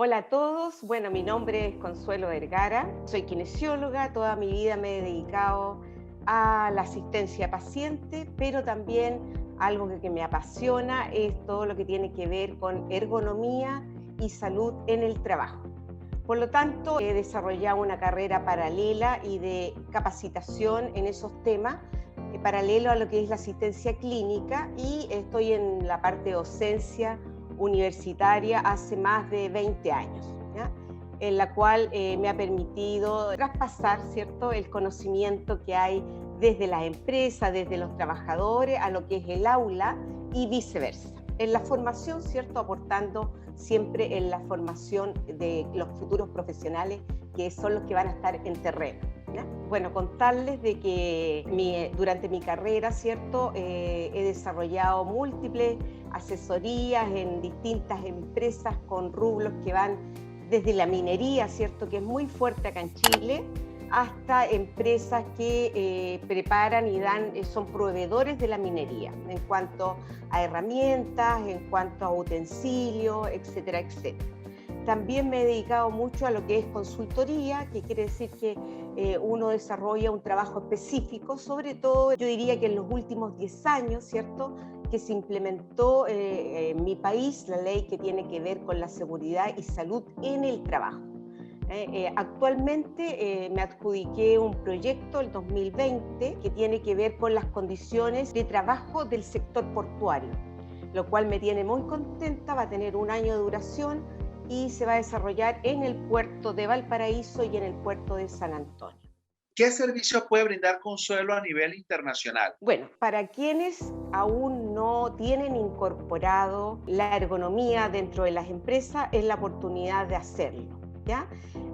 Hola a todos, bueno, mi nombre es Consuelo Vergara, soy kinesióloga, toda mi vida me he dedicado a la asistencia a pacientes, pero también algo que me apasiona es todo lo que tiene que ver con ergonomía y salud en el trabajo. Por lo tanto, he desarrollado una carrera paralela y de capacitación en esos temas, paralelo a lo que es la asistencia clínica, y estoy en la parte de docencia universitaria hace más de 20 años, ¿ya? En la cual me ha permitido traspasar, ¿cierto?, el conocimiento que hay desde las empresas, desde los trabajadores, a lo que es el aula y viceversa. En la formación, ¿cierto?, aportando siempre en la formación de los futuros profesionales, que son los que van a estar en terreno, ¿ya? Bueno, contarles de que durante mi carrera, ¿cierto?, he desarrollado múltiples asesorías en distintas empresas con rubros que van desde la minería, ¿cierto?, que es muy fuerte acá en Chile, hasta empresas que preparan y son proveedores de la minería en cuanto a herramientas, en cuanto a utensilios, etcétera, etcétera. También me he dedicado mucho a lo que es consultoría, que quiere decir que uno desarrolla un trabajo específico, sobre todo yo diría que en los últimos 10 años, ¿cierto?, que se implementó en mi país la ley que tiene que ver con la seguridad y salud en el trabajo. Actualmente me adjudiqué un proyecto el 2020 que tiene que ver con las condiciones de trabajo del sector portuario, lo cual me tiene muy contenta. Va a tener un año de duración y se va a desarrollar en el puerto de Valparaíso y en el puerto de San Antonio. ¿Qué servicio puede brindar Consuelo a nivel internacional? Bueno, para quienes aún no tienen incorporado la ergonomía dentro de las empresas, es la oportunidad de hacerlo, ¿ya?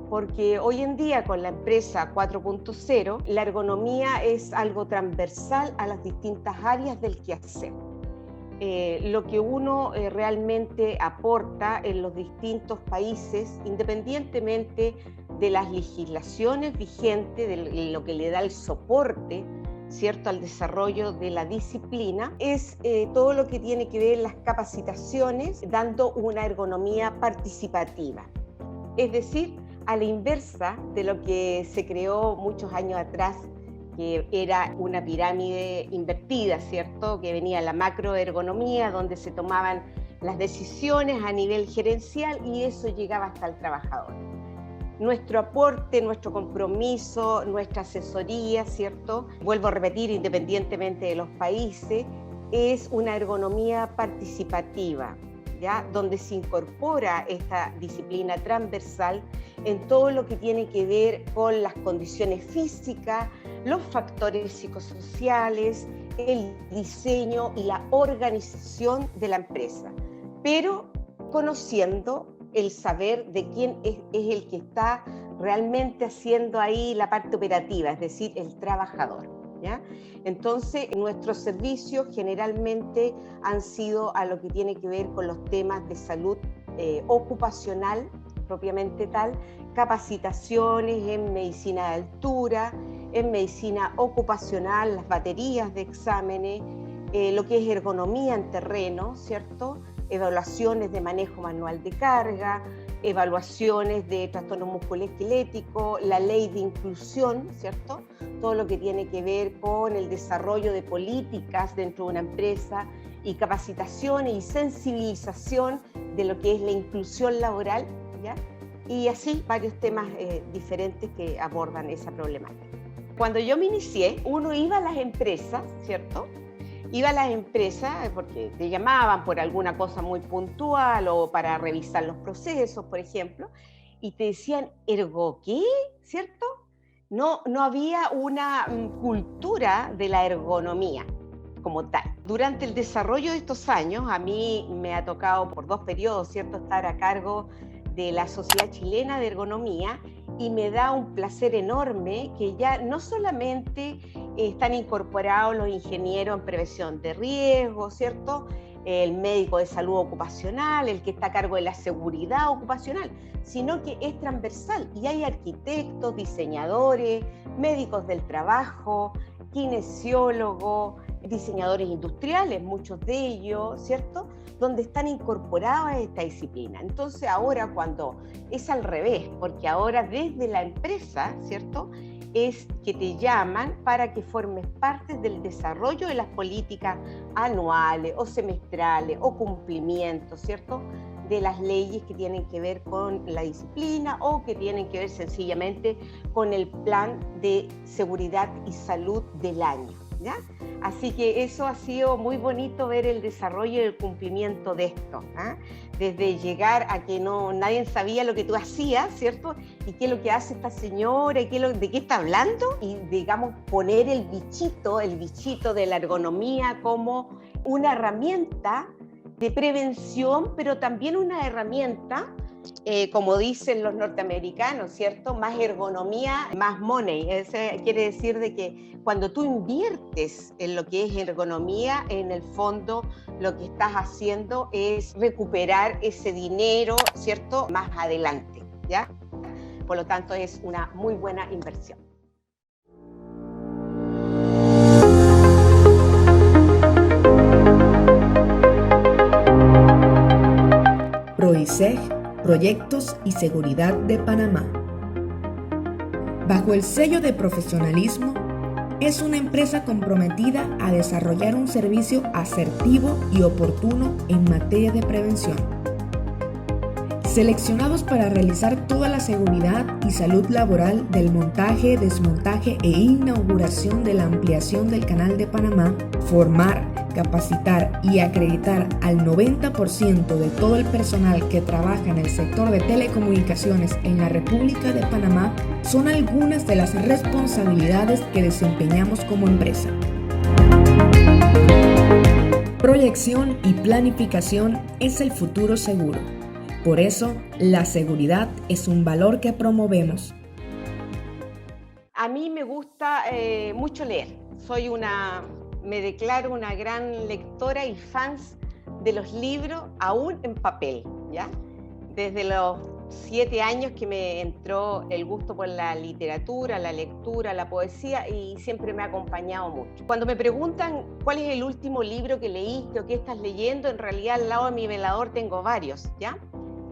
Porque hoy en día con la empresa 4.0, la ergonomía es algo transversal a las distintas áreas del quehacer. Lo que uno realmente aporta en los distintos países, independientemente de las legislaciones vigentes, de lo que le da el soporte, ¿cierto?, al desarrollo de la disciplina, es todo lo que tiene que ver las capacitaciones, dando una ergonomía participativa. Es decir, a la inversa de lo que se creó muchos años atrás, que era una pirámide invertida, ¿cierto?, que venía la macroergonomía, donde se tomaban las decisiones a nivel gerencial y eso llegaba hasta el trabajador. Nuestro aporte, nuestro compromiso, nuestra asesoría, ¿cierto?, vuelvo a repetir, independientemente de los países, es una ergonomía participativa, ¿ya?, donde se incorpora esta disciplina transversal en todo lo que tiene que ver con las condiciones físicas, los factores psicosociales, el diseño y la organización de la empresa, pero conociendo el saber de quién es el que está realmente haciendo ahí la parte operativa, es decir, el trabajador, ¿ya? Entonces, nuestros servicios generalmente han sido a lo que tiene que ver con los temas de salud ocupacional, propiamente tal, capacitaciones en medicina de altura, en medicina ocupacional, las baterías de exámenes, lo que es ergonomía en terreno, ¿cierto?, evaluaciones de manejo manual de carga, evaluaciones de trastorno musculoesquelético, la ley de inclusión, ¿cierto?, todo lo que tiene que ver con el desarrollo de políticas dentro de una empresa y capacitación y sensibilización de lo que es la inclusión laboral, ¿ya? Y así varios temas diferentes que abordan esa problemática. Cuando yo me inicié, uno iba a las empresas, ¿cierto?, iba a las empresas porque te llamaban por alguna cosa muy puntual o para revisar los procesos, por ejemplo, y te decían, ¿ergo qué? ¿Cierto? No había una cultura de la ergonomía como tal. Durante el desarrollo de estos años, a mí me ha tocado por 2 periodos, ¿cierto?, estar a cargo de la Sociedad Chilena de Ergonomía, y me da un placer enorme que ya no solamente están incorporados los ingenieros en prevención de riesgo, ¿cierto?, el médico de salud ocupacional, el que está a cargo de la seguridad ocupacional, sino que es transversal y hay arquitectos, diseñadores, médicos del trabajo, kinesiólogos, diseñadores industriales, muchos de ellos, ¿cierto?, donde están incorporados a esta disciplina. Entonces ahora cuando es al revés, porque ahora desde la empresa, ¿cierto?, es que te llaman para que formes parte del desarrollo de las políticas anuales o semestrales o cumplimientos, ¿cierto?, de las leyes que tienen que ver con la disciplina o que tienen que ver sencillamente con el plan de seguridad y salud del año, ¿ya? Así que eso ha sido muy bonito ver el desarrollo y el cumplimiento de esto, ¿eh? Desde llegar a que nadie sabía lo que tú hacías, ¿cierto? Y qué es lo que hace esta señora, y de qué está hablando, y digamos poner el bichito de la ergonomía como una herramienta de prevención, pero también una herramienta, como dicen los norteamericanos, ¿cierto? Más ergonomía, más money. Ese quiere decir de que cuando tú inviertes en lo que es ergonomía, en el fondo lo que estás haciendo es recuperar ese dinero, ¿cierto?, más adelante, ¿ya? Por lo tanto, es una muy buena inversión. PROISEG, Proyectos y Seguridad de Panamá. Bajo el sello de profesionalismo, es una empresa comprometida a desarrollar un servicio asertivo y oportuno en materia de prevención. Seleccionados para realizar toda la seguridad y salud laboral del montaje, desmontaje e inauguración de la ampliación del Canal de Panamá, formar, capacitar y acreditar al 90% de todo el personal que trabaja en el sector de telecomunicaciones en la República de Panamá son algunas de las responsabilidades que desempeñamos como empresa. Proyección y planificación es el futuro seguro. Por eso, la seguridad es un valor que promovemos. A mí me gusta mucho leer. Me declaro una gran lectora y fans de los libros, aún en papel, ¿ya? Desde los 7 años que me entró el gusto por la literatura, la lectura, la poesía, y siempre me ha acompañado mucho. Cuando me preguntan cuál es el último libro que leíste o qué estás leyendo, en realidad al lado de mi velador tengo varios, ¿ya?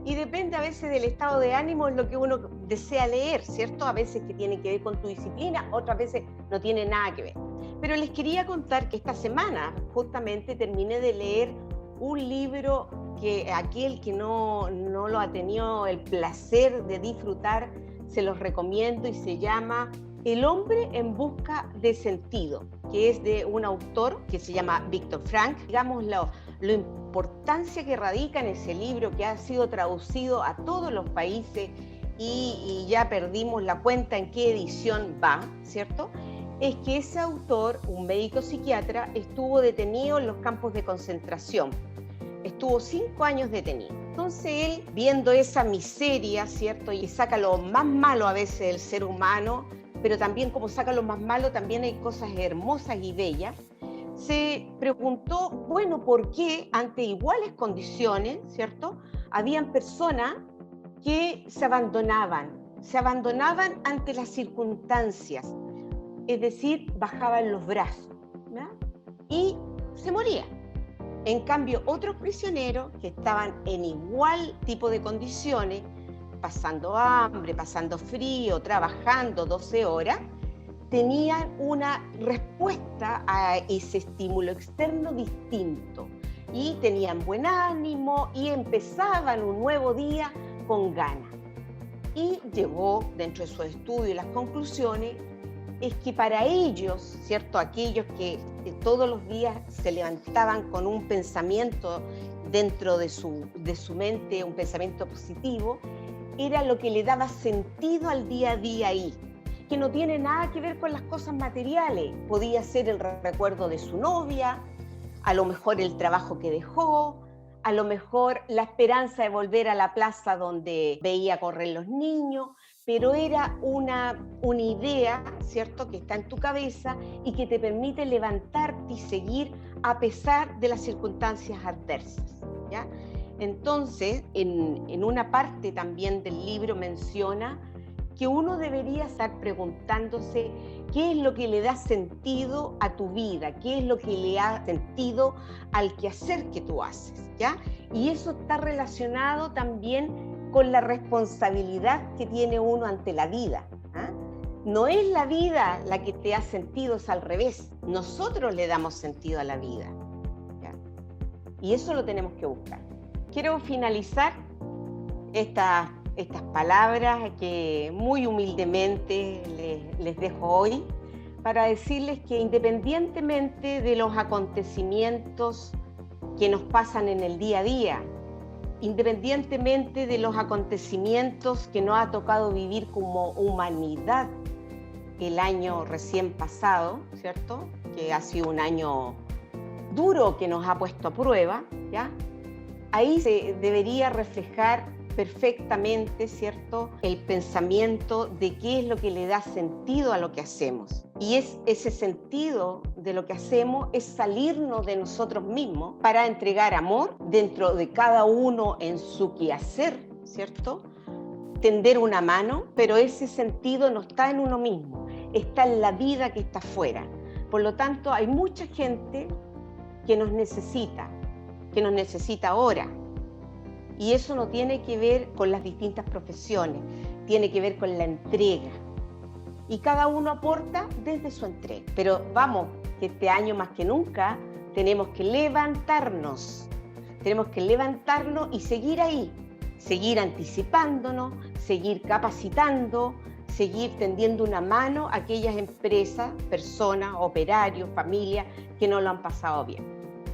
Y depende a veces del estado de ánimo, es lo que uno desea leer, ¿cierto? A veces que tiene que ver con tu disciplina, otras veces no tiene nada que ver. Pero les quería contar que esta semana justamente terminé de leer un libro que aquel que no lo ha tenido el placer de disfrutar, se los recomiendo, y se llama El hombre en busca de sentido, que es de un autor que se llama Viktor Frankl. Digamos, la importancia que radica en ese libro, que ha sido traducido a todos los países y ya perdimos la cuenta en qué edición va, ¿cierto? Es que ese autor, un médico psiquiatra, estuvo detenido en los campos de concentración. Estuvo 5 años detenido. Entonces él, viendo esa miseria, ¿cierto?, y saca lo más malo a veces del ser humano, pero también como saca lo más malo, también hay cosas hermosas y bellas, se preguntó, bueno, ¿por qué ante iguales condiciones, ¿cierto?, habían personas que se abandonaban ante las circunstancias, es decir, bajaban los brazos, ¿verdad?, y se morían. En cambio, otros prisioneros que estaban en igual tipo de condiciones, pasando hambre, pasando frío, trabajando 12 horas, tenían una respuesta a ese estímulo externo distinto y tenían buen ánimo y empezaban un nuevo día con ganas. Y llegó, dentro de su estudio y las conclusiones, es que para ellos, ¿cierto?, aquellos que todos los días se levantaban con un pensamiento dentro de su mente, un pensamiento positivo, era lo que le daba sentido al día a día ahí, que no tiene nada que ver con las cosas materiales. Podía ser el recuerdo de su novia, a lo mejor el trabajo que dejó, a lo mejor la esperanza de volver a la plaza donde veía correr los niños, pero era una idea, ¿cierto?, que está en tu cabeza y que te permite levantarte y seguir a pesar de las circunstancias adversas, ¿ya? Entonces, en una parte también del libro menciona que uno debería estar preguntándose qué es lo que le da sentido a tu vida, qué es lo que le da sentido al quehacer que tú haces, ¿ya? Y eso está relacionado también con la responsabilidad que tiene uno ante la vida, ¿ah? No es la vida la que te da sentido, es al revés. Nosotros le damos sentido a la vida, ¿ya? Y eso lo tenemos que buscar. Quiero finalizar estas palabras que muy humildemente les dejo hoy para decirles que independientemente de los acontecimientos que nos pasan en el día a día, independientemente de los acontecimientos que nos ha tocado vivir como humanidad el año recién pasado, ¿cierto? Que ha sido un año duro que nos ha puesto a prueba, ¿ya? Ahí se debería reflejar perfectamente, ¿cierto?, el pensamiento de qué es lo que le da sentido a lo que hacemos. Y ese sentido de lo que hacemos es salirnos de nosotros mismos para entregar amor dentro de cada uno en su quehacer, ¿cierto? Tender una mano, pero ese sentido no está en uno mismo, está en la vida que está afuera. Por lo tanto, hay mucha gente que nos necesita ahora. Y eso no tiene que ver con las distintas profesiones, tiene que ver con la entrega. Y cada uno aporta desde su entrega. Pero vamos, que este año más que nunca tenemos que levantarnos y seguir ahí, seguir anticipándonos, seguir capacitando, seguir tendiendo una mano a aquellas empresas, personas, operarios, familias que no lo han pasado bien.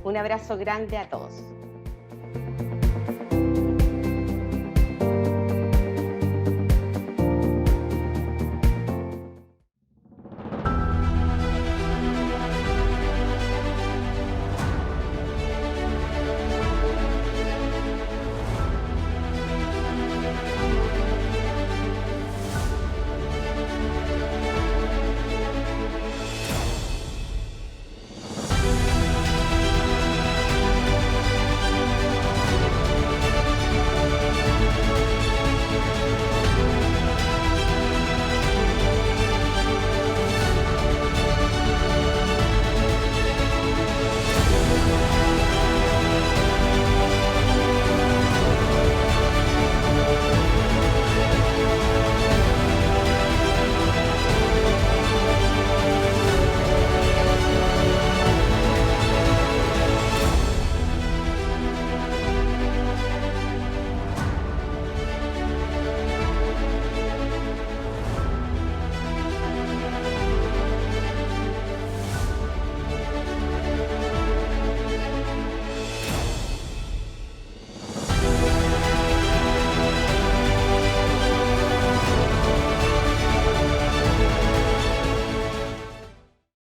Un abrazo grande a todos.